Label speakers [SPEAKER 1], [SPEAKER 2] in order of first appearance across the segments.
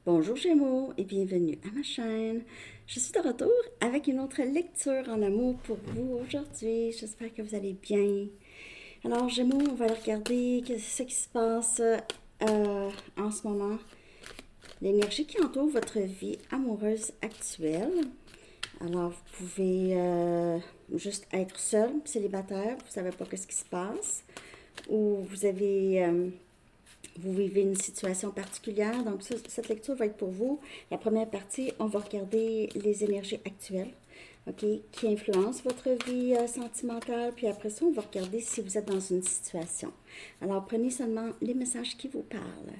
[SPEAKER 1] Bonjour Gémeaux et bienvenue à ma chaîne. Je suis de retour avec une autre lecture en amour pour vous aujourd'hui. J'espère que vous allez bien. Alors Gémeaux, on va regarder ce qui se passe en ce moment. L'énergie qui entoure votre vie amoureuse actuelle. Alors vous pouvez juste être seul, célibataire, vous ne savez pas ce qui se passe. Ou vous vivez une situation particulière. Donc, cette lecture va être pour vous. La première partie, on va regarder les énergies actuelles, OK, qui influencent votre vie sentimentale. Puis après ça, on va regarder si vous êtes dans une situation. Alors, prenez seulement les messages qui vous parlent.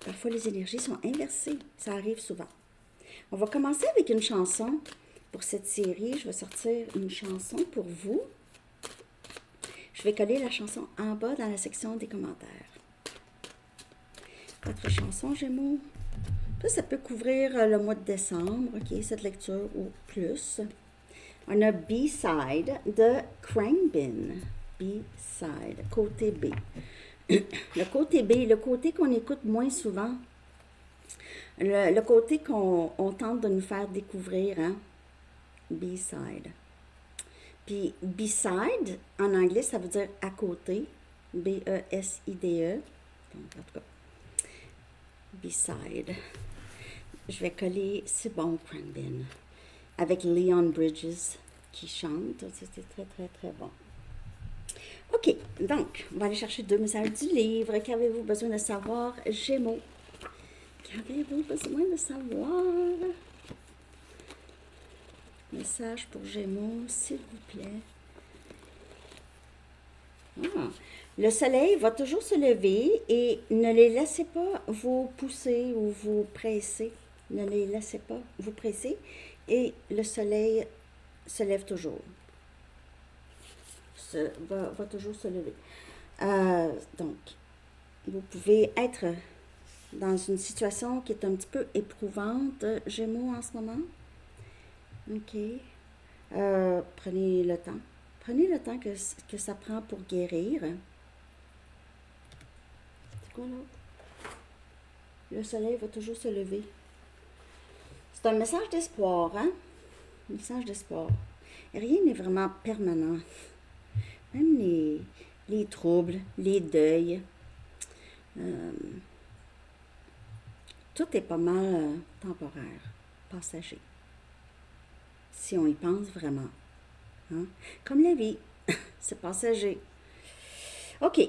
[SPEAKER 1] Parfois, les énergies sont inversées. Ça arrive souvent. On va commencer avec une chanson. Pour cette série, je vais sortir une chanson pour vous. Je vais coller la chanson en bas dans la section des commentaires. Votre chanson, Gémeaux. Ça peut couvrir le mois de décembre, OK, cette lecture ou plus. On a B-side de Crangbin. B-side, côté B. Le côté B, le côté qu'on écoute moins souvent. Le côté qu'on tente de nous faire découvrir, hein? B-side. Puis beside, en anglais, ça veut dire à côté. B-E-S-I-D-E. Donc, en tout cas, beside. Je vais coller C'est bon, Cranbin, avec Leon Bridges qui chante. C'était très, très, très bon. OK, donc, on va aller chercher 2 messages du livre. Qu'avez-vous besoin de savoir, Gémeaux? Qu'avez-vous besoin de savoir? Message pour Gémeaux, s'il vous plaît. Ah, le soleil va toujours se lever et ne les laissez pas vous pousser ou vous presser. Ne les laissez pas vous presser et le soleil se lève toujours. Va toujours se lever. Donc, vous pouvez être dans une situation qui est un petit peu éprouvante, Gémeaux, en ce moment. OK. Prenez le temps. Prenez le temps que ça prend pour guérir. C'est quoi l'autre? Le soleil va toujours se lever. C'est un message d'espoir, hein? Un message d'espoir. Rien n'est vraiment permanent. Même les troubles, les deuils, tout est pas mal temporaire, passager. Si on y pense vraiment. Hein? Comme la vie, c'est passager. OK.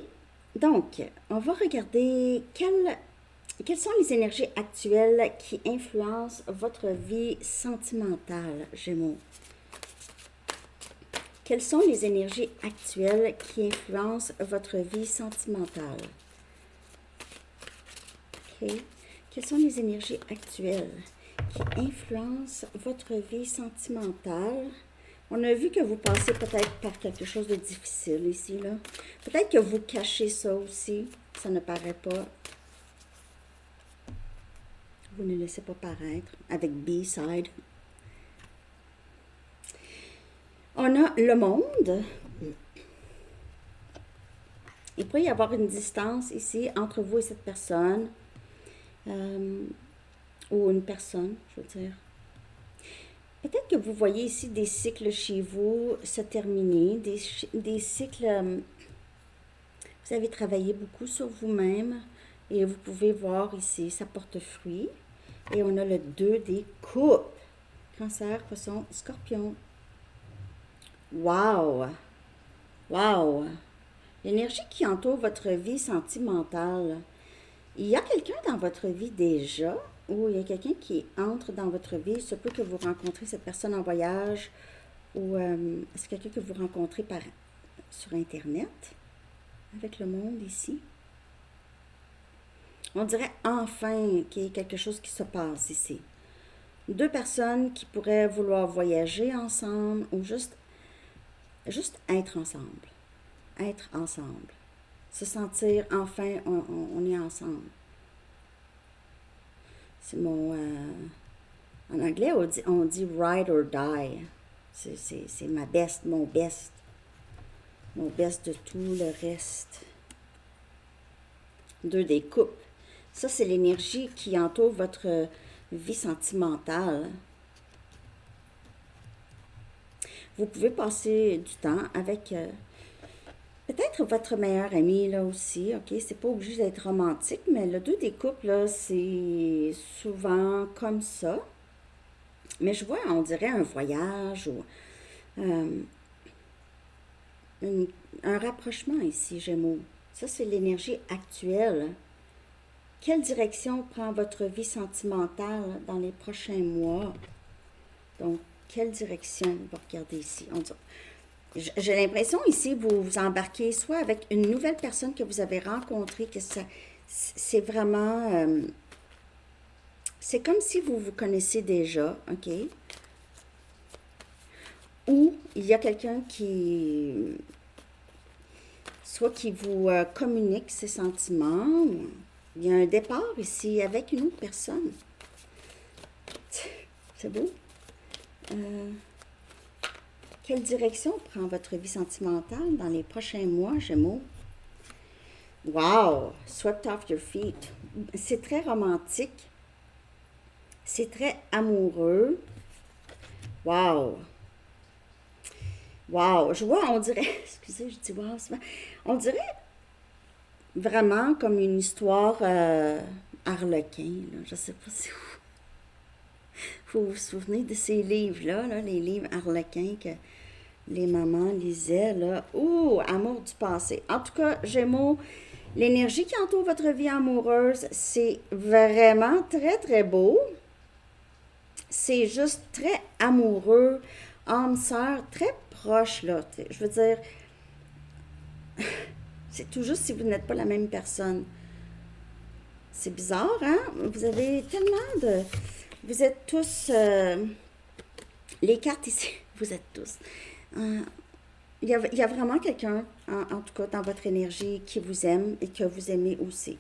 [SPEAKER 1] Donc, on va regarder quelles sont les énergies actuelles qui influencent votre vie sentimentale, Gémeaux. Quelles sont les énergies actuelles qui influencent votre vie sentimentale? OK. Quelles sont les énergies actuelles qui influencent votre vie sentimentale? On a vu que vous passez peut-être par quelque chose de difficile ici, là. Peut-être que vous cachez ça aussi. Ça ne paraît pas. Vous ne laissez pas paraître avec B-side. On a le monde. Il peut y avoir une distance ici entre vous et cette personne. Ou une personne, je veux dire. Peut-être que vous voyez ici des cycles chez vous se terminer, des cycles. Vous avez travaillé beaucoup sur vous-même et vous pouvez voir ici, ça porte fruit. Et on a le 2 des coupes. Cancer, poisson, scorpion. Wow! Wow! L'énergie qui entoure votre vie sentimentale. Il y a quelqu'un dans votre vie déjà, ou il y a quelqu'un qui entre dans votre vie. Il se peut que vous rencontrez cette personne en voyage, ou c'est quelqu'un que vous rencontrez sur Internet, avec le monde ici. On dirait enfin qu'il y a quelque chose qui se passe ici. 2 personnes qui pourraient vouloir voyager ensemble ou juste être ensemble. Être ensemble. Se sentir enfin, on est ensemble. C'est en anglais, on dit ride or die. C'est ma best, mon best. Mon best de tout le reste. 2 des coupes. Ça, c'est l'énergie qui entoure votre vie sentimentale. Vous pouvez passer du temps avec peut-être votre meilleur ami, là aussi, ok? C'est pas obligé d'être romantique, mais le deux des couples, là, c'est souvent comme ça. Mais je vois, on dirait un voyage ou euh, une- un rapprochement ici, Gémeaux. Ça, c'est l'énergie actuelle. Quelle direction prend votre vie sentimentale dans les prochains mois? Donc, quelle direction? On va regarder ici. J'ai l'impression ici, vous vous embarquez soit avec une nouvelle personne que vous avez rencontrée, que ça, c'est vraiment, c'est comme si vous vous connaissez déjà, ok? Ou il y a quelqu'un soit qui vous communique ses sentiments, ou il y a un départ ici avec une autre personne. C'est beau. Euh, Quelle direction prend votre vie sentimentale dans les prochains mois, Gémeaux? Wow! Swept off your feet. C'est très romantique. C'est très amoureux. Wow! Wow! Je vois, on dirait. Excusez, je dis wow. On dirait vraiment comme une histoire harlequin. Là. Je sais pas si vous vous souvenez de ces livres-là, là, les livres harlequins que les mamans lisaient. Là. Ouh! Amour du passé. En tout cas, Gémeaux. L'énergie qui entoure votre vie amoureuse, c'est vraiment très, très beau. C'est juste très amoureux, âme sœur, très proche, là. Je veux dire, c'est tout juste si vous n'êtes pas la même personne. C'est bizarre, hein? Vous avez tellement de... Vous êtes tous... les cartes ici, vous êtes tous. Euh, il y a vraiment quelqu'un, en tout cas dans votre énergie, qui vous aime et que vous aimez aussi.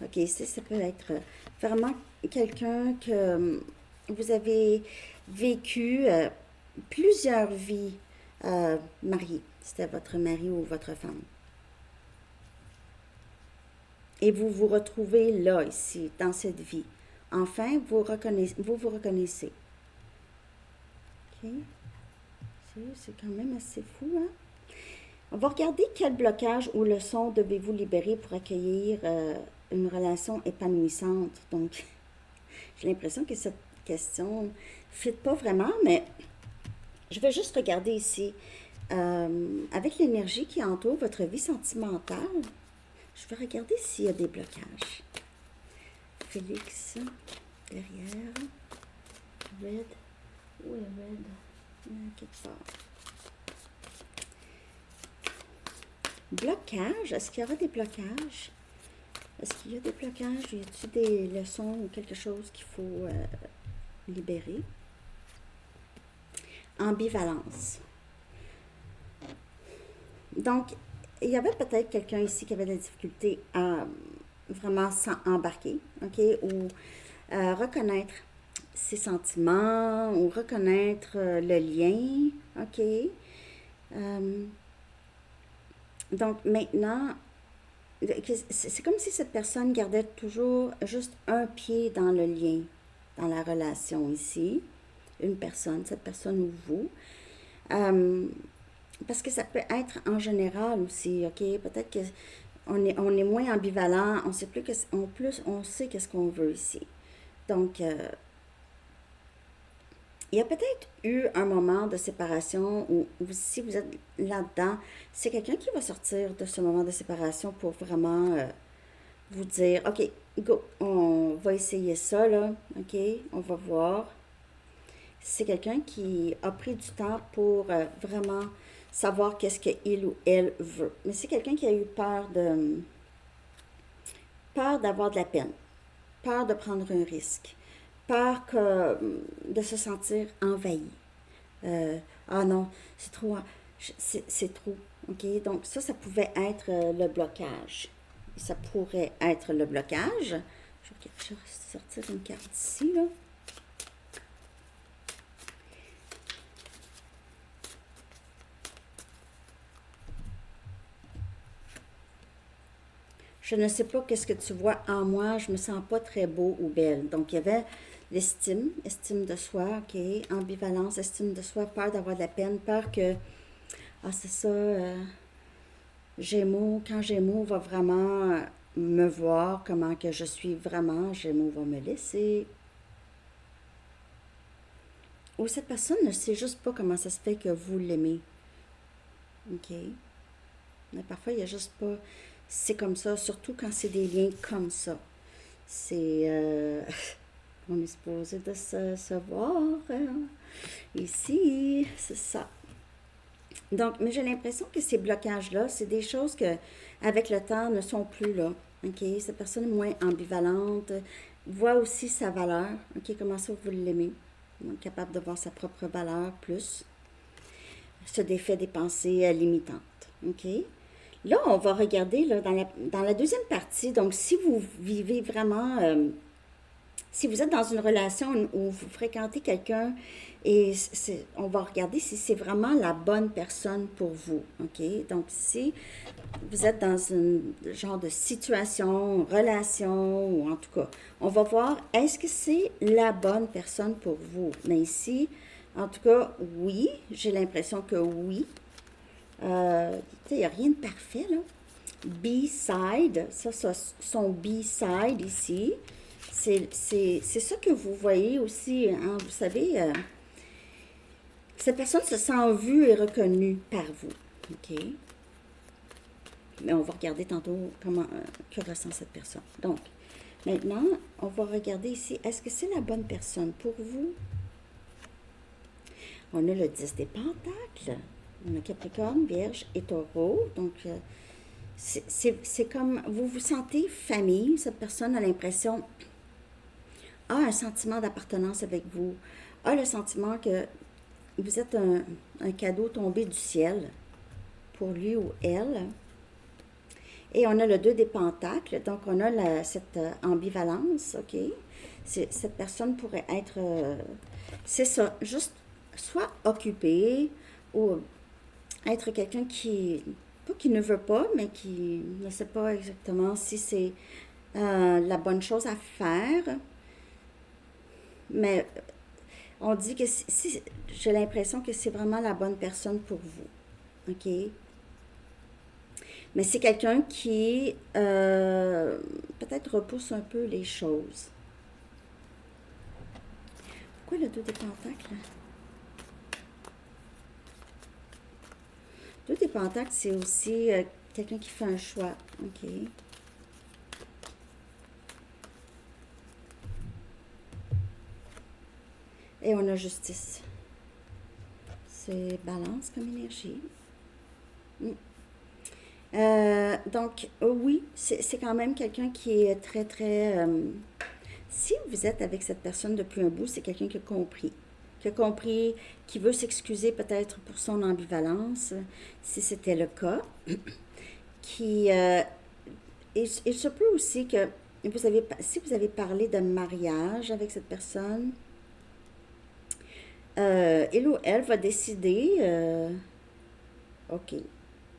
[SPEAKER 1] OK, ça peut être vraiment quelqu'un que vous avez vécu plusieurs vies mariées. C'était votre mari ou votre femme. Et vous vous retrouvez là, ici, dans cette vie. Enfin, vous vous reconnaissez. OK? C'est quand même assez fou, hein? On va regarder quel blocage ou leçon devez-vous libérer pour accueillir une relation épanouissante. Donc, j'ai l'impression que cette question ne fit pas vraiment, mais je vais juste regarder ici. Avec l'énergie qui entoure votre vie sentimentale, je vais regarder s'il y a des blocages. Félix, derrière. Red. Où est Red? Quelque part. Blocage. Est-ce qu'il y aura des blocages? Est-ce qu'il y a des blocages? Y a-t-il des leçons ou quelque chose qu'il faut libérer? Ambivalence. Donc, il y avait peut-être quelqu'un ici qui avait de la difficulté à vraiment s'embarquer, OK? Ou reconnaître ses sentiments, ou reconnaître le lien, OK? Donc, maintenant, c'est comme si cette personne gardait toujours juste un pied dans le lien, dans la relation ici. Une personne, cette personne ou vous. Euh, Parce que ça peut être en général aussi, OK? Peut-être que on est moins ambivalent, on sait plus que, on sait qu'est-ce qu'on veut ici. Donc, il y a peut-être eu un moment de séparation où si vous êtes là-dedans, c'est quelqu'un qui va sortir de ce moment de séparation pour vraiment vous dire, OK, go, on va essayer ça, là, OK? On va voir. C'est quelqu'un qui a pris du temps pour vraiment savoir qu'est-ce qu'il ou elle veut. Mais c'est quelqu'un qui a eu peur d'avoir de la peine, peur de prendre un risque, peur de se sentir envahi. Ah non, c'est trop, c'est trop. OK? Donc ça pouvait être le blocage. Ça pourrait être le blocage. Je vais sortir une carte ici, là. Je ne sais pas qu'est-ce que tu vois en moi, je me sens pas très beau ou belle. Donc, il y avait l'estime, estime de soi, ok, ambivalence, estime de soi, peur d'avoir de la peine, peur que, ah, c'est ça, Gémeaux, quand Gémeaux va vraiment me voir, comment que je suis vraiment, Gémeaux va me laisser. Ou cette personne ne sait juste pas comment ça se fait que vous l'aimez, ok. Mais parfois, il n'y a juste pas, c'est comme ça, surtout quand c'est des liens comme ça. C'est, on est supposé de se voir ici, c'est ça. Donc, mais j'ai l'impression que ces blocages-là, c'est des choses que, avec le temps, ne sont plus là. OK? Cette personne est moins ambivalente, voit aussi sa valeur. OK? Comment ça vous l'aimez? Capable de voir sa propre valeur plus. Se défait des pensées limitantes. OK? Là, on va regarder là, dans la deuxième partie. Donc, si vous vivez vraiment si vous êtes dans une relation où vous fréquentez quelqu'un et on va regarder si c'est vraiment la bonne personne pour vous, OK? Donc, si vous êtes dans un genre de situation, relation, ou en tout cas, on va voir, est-ce que c'est la bonne personne pour vous? Mais ici, en tout cas, oui, j'ai l'impression que oui. Il n'y a rien de parfait, là. B-side, ça, son B-side ici. C'est ça que vous voyez aussi, hein, vous savez, cette personne se sent vue et reconnue par vous, ok? Mais on va regarder tantôt comment, que ressent cette personne. Donc, maintenant, on va regarder ici, est-ce que c'est la bonne personne pour vous? On a le 10 des Pentacles, on a Capricorne, Vierge et Taureau, donc c'est comme, vous vous sentez famille, cette personne a l'impression a un sentiment d'appartenance avec vous, a le sentiment que vous êtes un cadeau tombé du ciel pour lui ou elle. Et on a le 2 des Pentacles, donc on a cette ambivalence, ok? Cette personne pourrait être, c'est ça, juste soit occupée ou être quelqu'un qui, pas qui ne veut pas, mais qui ne sait pas exactement si c'est la bonne chose à faire. Mais on dit que si j'ai l'impression que c'est vraiment la bonne personne pour vous. OK? Mais c'est quelqu'un qui peut-être repousse un peu les choses. Pourquoi le 2 des Pentacles? 2 des Pentacles, c'est aussi quelqu'un qui fait un choix. OK? Et on a justice. C'est balance comme énergie. Donc, oui, c'est quand même quelqu'un qui est très, très... si vous êtes avec cette personne depuis un bout, c'est quelqu'un qui a compris, qui veut s'excuser peut-être pour son ambivalence, si c'était le cas, qui... il se peut aussi que si vous avez parlé de mariage avec cette personne, il ou elle va décider, ok,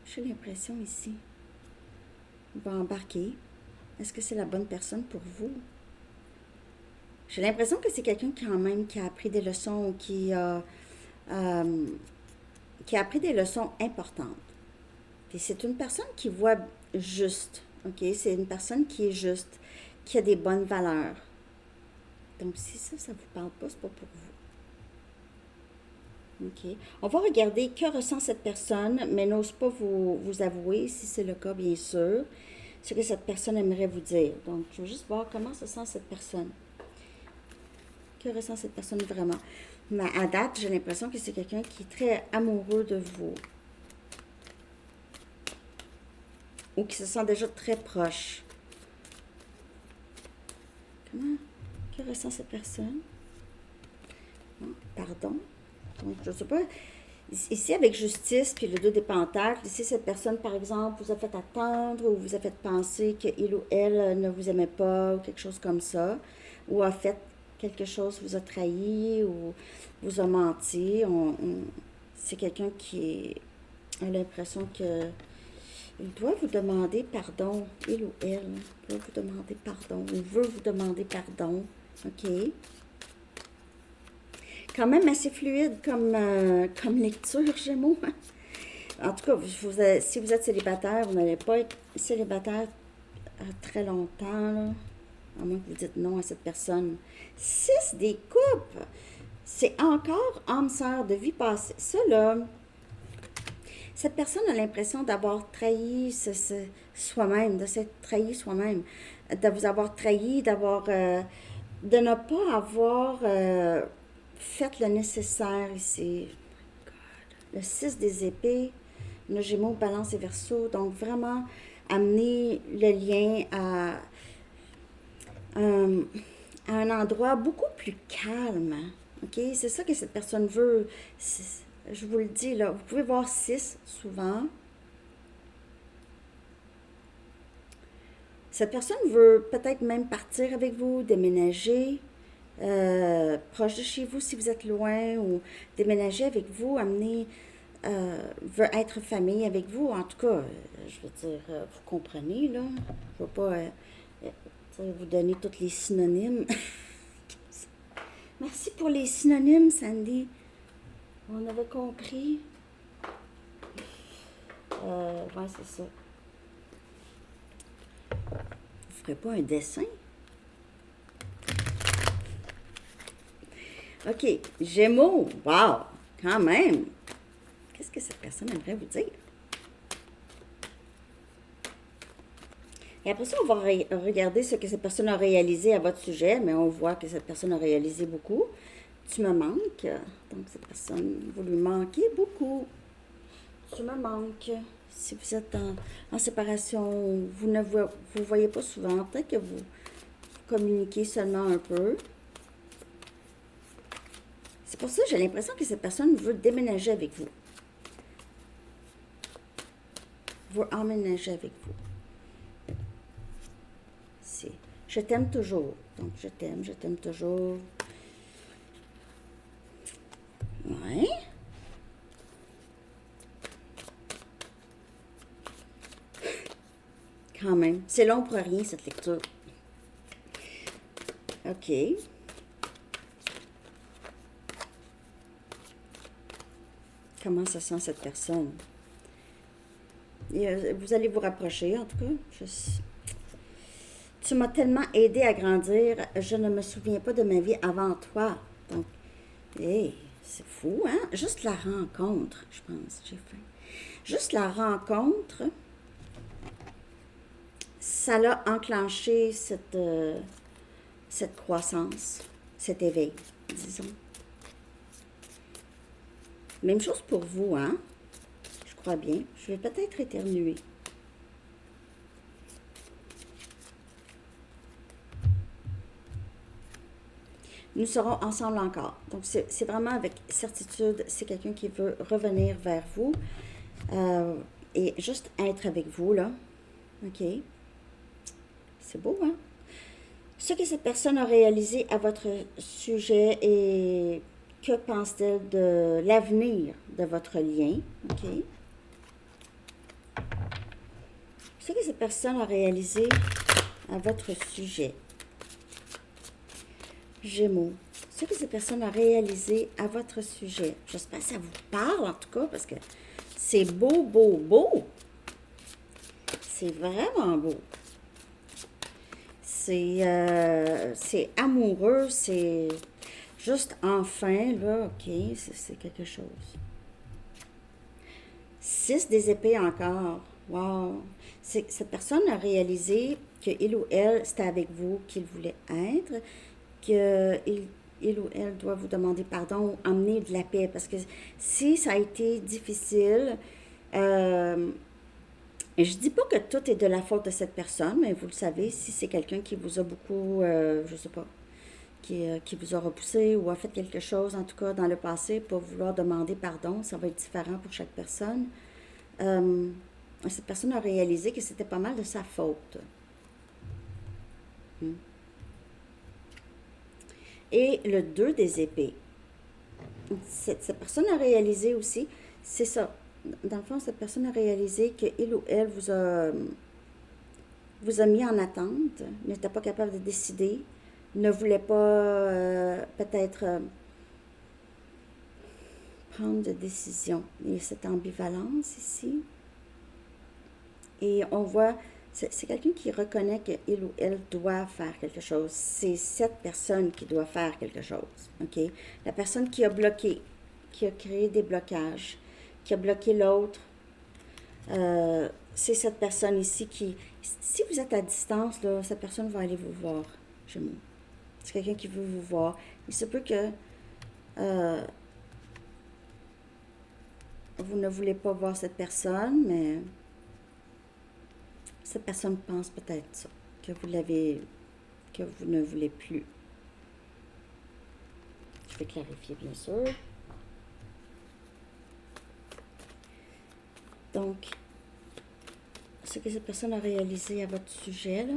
[SPEAKER 1] j'ai l'impression ici, il va embarquer. Est-ce que c'est la bonne personne pour vous? J'ai l'impression que c'est quelqu'un quand même qui a appris des leçons, qui a appris des leçons importantes. Puis c'est une personne qui voit juste, ok? C'est une personne qui est juste, qui a des bonnes valeurs. Donc si ça vous parle pas, c'est pas pour vous. OK. On va regarder que ressent cette personne, mais n'ose pas vous avouer, si c'est le cas, bien sûr, ce que cette personne aimerait vous dire. Donc, je veux juste voir comment se sent cette personne. Que ressent cette personne vraiment? Mais à date, j'ai l'impression que c'est quelqu'un qui est très amoureux de vous. Ou qui se sent déjà très proche. Que ressent cette personne? Oh, pardon. Donc, je ne sais pas. Ici, avec justice, puis le 2 des Pentacles, ici, cette personne, par exemple, vous a fait attendre ou vous a fait penser qu'il ou elle ne vous aimait pas ou quelque chose comme ça, ou a fait quelque chose, vous a trahi ou vous a menti. C'est quelqu'un qui a l'impression que Il doit vous demander pardon, il ou elle doit vous demander pardon, ou veut vous demander pardon, ok? Quand même assez fluide comme lecture, Gémeaux. En tout cas, si vous êtes célibataire, vous n'allez pas être célibataire très longtemps, là, à moins que vous dites non à cette personne. 6 des coupes, c'est encore âme sœur de vie passée. Ça, là, cette personne a l'impression d'avoir trahi soi-même, de s'être trahi soi-même, de vous avoir trahi, de ne pas avoir fait le nécessaire ici. Le 6 des épées, le Gémeaux, Balance et Verseau, donc vraiment amener le lien à un endroit beaucoup plus calme. OK? C'est ça que cette personne veut. Je vous le dis, là, vous pouvez voir 6 souvent. Cette personne veut peut-être même partir avec vous, déménager proche de chez vous si vous êtes loin, ou déménager avec vous, veut être famille avec vous. En tout cas, je veux dire, vous comprenez, là. Je ne veux pas vous donner tous les synonymes. Merci pour les synonymes, Sandy. On avait compris. Ouais, c'est ça. Vous ferez pas un dessin? OK. Gémeaux. Wow! Quand même. Qu'est-ce que cette personne aimerait vous dire? Et après ça, on va regarder ce que cette personne a réalisé à votre sujet, mais on voit que cette personne a réalisé beaucoup. Tu me manques. Donc, cette personne, vous lui manquez beaucoup. Tu me manques. Si vous êtes en séparation, vous ne vous voyez pas souvent, peut-être que vous communiquez seulement un peu. C'est pour ça que j'ai l'impression que cette personne veut déménager avec vous. Veut emménager avec vous. Je t'aime toujours. Donc, je t'aime toujours. Ouais. Quand même. C'est long pour rien, cette lecture. OK. Comment ça sent cette personne? Et, vous allez vous rapprocher, en tout cas. Tu m'as tellement aidé à grandir, je ne me souviens pas de ma vie avant toi. Donc, hey, c'est fou, hein? Juste la rencontre, je pense, j'ai faim. Juste la rencontre, ça l'a enclenché cette croissance, cet éveil, disons. Même chose pour vous, hein? Je crois bien. Je vais peut-être éternuer. Nous serons ensemble encore. Donc, c'est vraiment avec certitude, c'est quelqu'un qui veut revenir vers vous et juste être avec vous, là. OK? C'est beau, hein? Ce que cette personne a réalisé à votre sujet et que pense-t-elle de l'avenir de votre lien? OK? Ce que cette personne a réalisé à votre sujet. Gémeaux. Ce que cette personne a réalisé à votre sujet. J'espère que ça vous parle, en tout cas, parce que c'est beau, beau, beau. C'est vraiment beau. C'est amoureux, c'est juste enfin, là, OK, c'est quelque chose. 6 des épées encore. Wow. Cette personne a réalisé qu'il ou elle, c'était avec vous qu'il voulait être, qu'il ou elle doit vous demander pardon ou emmener de la paix. Parce que si ça a été difficile, je dis pas que tout est de la faute de cette personne, mais vous le savez, si c'est quelqu'un qui vous a beaucoup, je sais pas, qui vous a repoussé ou a fait quelque chose, en tout cas dans le passé, pour vouloir demander pardon, ça va être différent pour chaque personne. Cette personne a réalisé que c'était pas mal de sa faute. Et le 2 des épées. Cette personne a réalisé aussi, c'est ça. dans le fond, cette personne a réalisé qu'il ou elle vous a mis en attente, n'était pas capable de décider, ne voulait pas peut-être prendre de décision. Il y a cette ambivalence ici. Et on voit, c'est quelqu'un qui reconnaît qu'il ou elle doit faire quelque chose. C'est cette personne qui doit faire quelque chose. OK? La personne qui a bloqué, qui a créé des blocages, qui a bloqué l'autre, c'est cette personne ici qui, si vous êtes à distance, là, cette personne va aller vous voir, Gémeaux. C'est quelqu'un qui veut vous voir. Il se peut que vous ne voulez pas voir cette personne, mais cette personne pense peut-être ça, que vous ne voulez plus. Je vais clarifier, bien sûr. Donc, ce que cette personne a réalisé à votre sujet, là,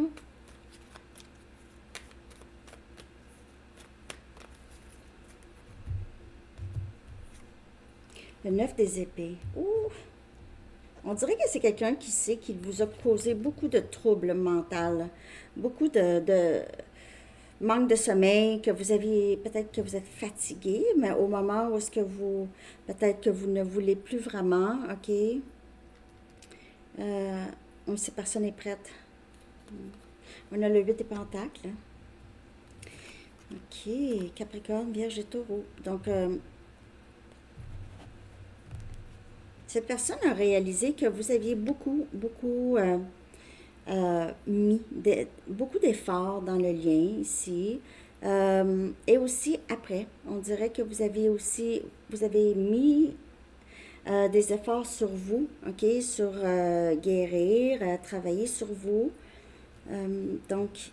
[SPEAKER 1] le 9 des épées. Ouh! On dirait que c'est quelqu'un qui sait qu'il vous a causé beaucoup de troubles mentaux, beaucoup de manque de sommeil, que vous aviez, peut-être que vous êtes fatigué, mais au moment où est-ce que peut-être que vous ne voulez plus vraiment, OK? Cette personne est prête. On a le 8 des pentacles. OK, Capricorne, Vierge et Taureau. Donc, cette personne a réalisé que vous aviez beaucoup mis beaucoup d'efforts dans le lien ici. Et aussi après, on dirait que vous avez mis des efforts sur vous, OK, sur guérir, travailler sur vous. Donc,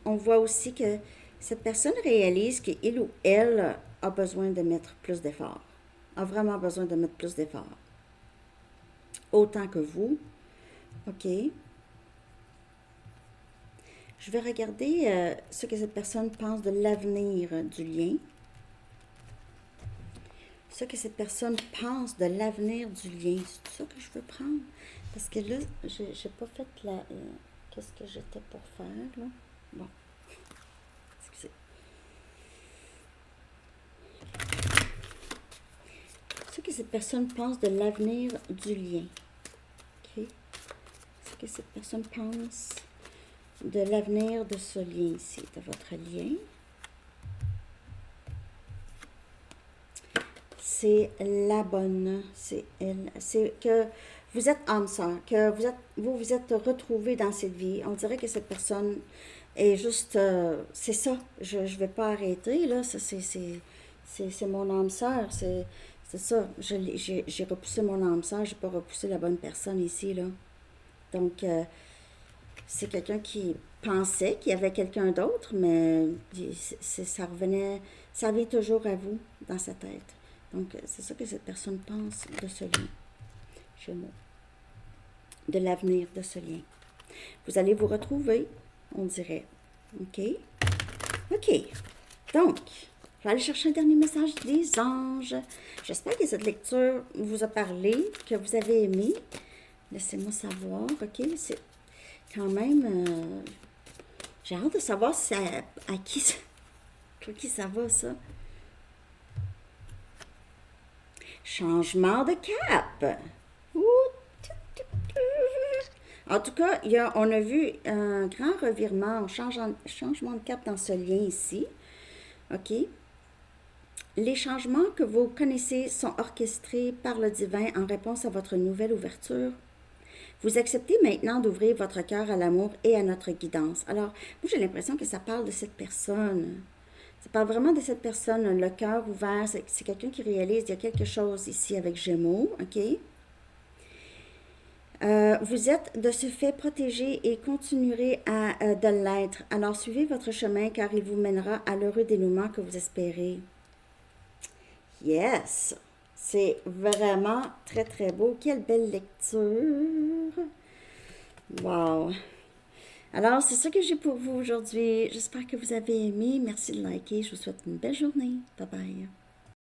[SPEAKER 1] on voit aussi que cette personne réalise qu'il ou elle a besoin de mettre plus d'efforts, a vraiment besoin de mettre plus d'efforts. Autant que vous, OK. Je vais regarder ce que cette personne pense de l'avenir du lien. Ce que cette personne pense de l'avenir du lien. C'est ça que je veux prendre. Parce que là, j'ai pas fait qu'est-ce que j'étais pour faire, là. Bon. Excusez. Ce que cette personne pense de l'avenir du lien. OK. Ce que cette personne pense de l'avenir de ce lien ici, de votre lien. C'est la bonne, c'est elle. C'est que vous êtes âme sœur, que vous êtes retrouvés dans cette vie. On dirait que cette personne est juste, c'est ça, je ne vais pas arrêter, là, c'est mon âme sœur, c'est ça, j'ai repoussé mon âme sœur, j'ai pas repoussé la bonne personne ici, là. Donc, c'est quelqu'un qui pensait qu'il y avait quelqu'un d'autre, mais ça revient toujours à vous dans sa tête. Donc, c'est ça que cette personne pense de ce lien, Gémeaux, de l'avenir de ce lien. Vous allez vous retrouver, on dirait. OK? OK. Donc, je vais aller chercher un dernier message des anges. J'espère que cette lecture vous a parlé, que vous avez aimé. Laissez-moi savoir, OK? C'est quand même... j'ai hâte de savoir à qui ça va, ça. Changement de cap. En tout cas, on a vu un grand revirement, un changement de cap dans ce lien ici. OK? Les changements que vous connaissez sont orchestrés par le divin en réponse à votre nouvelle ouverture. Vous acceptez maintenant d'ouvrir votre cœur à l'amour et à notre guidance. Alors, moi, j'ai l'impression que ça parle de cette personne. Ça parle vraiment de cette personne, le cœur ouvert. C'est quelqu'un qui réalise qu'il y a quelque chose ici avec Gémeaux, OK? Vous êtes de ce fait protégé et continuerez de l'être. Alors, suivez votre chemin car il vous mènera à l'heureux dénouement que vous espérez. Yes! C'est vraiment très, très beau. Quelle belle lecture! Wow! Alors, c'est ça que j'ai pour vous aujourd'hui. J'espère que vous avez aimé. Merci de liker. Je vous souhaite une belle journée. Bye bye.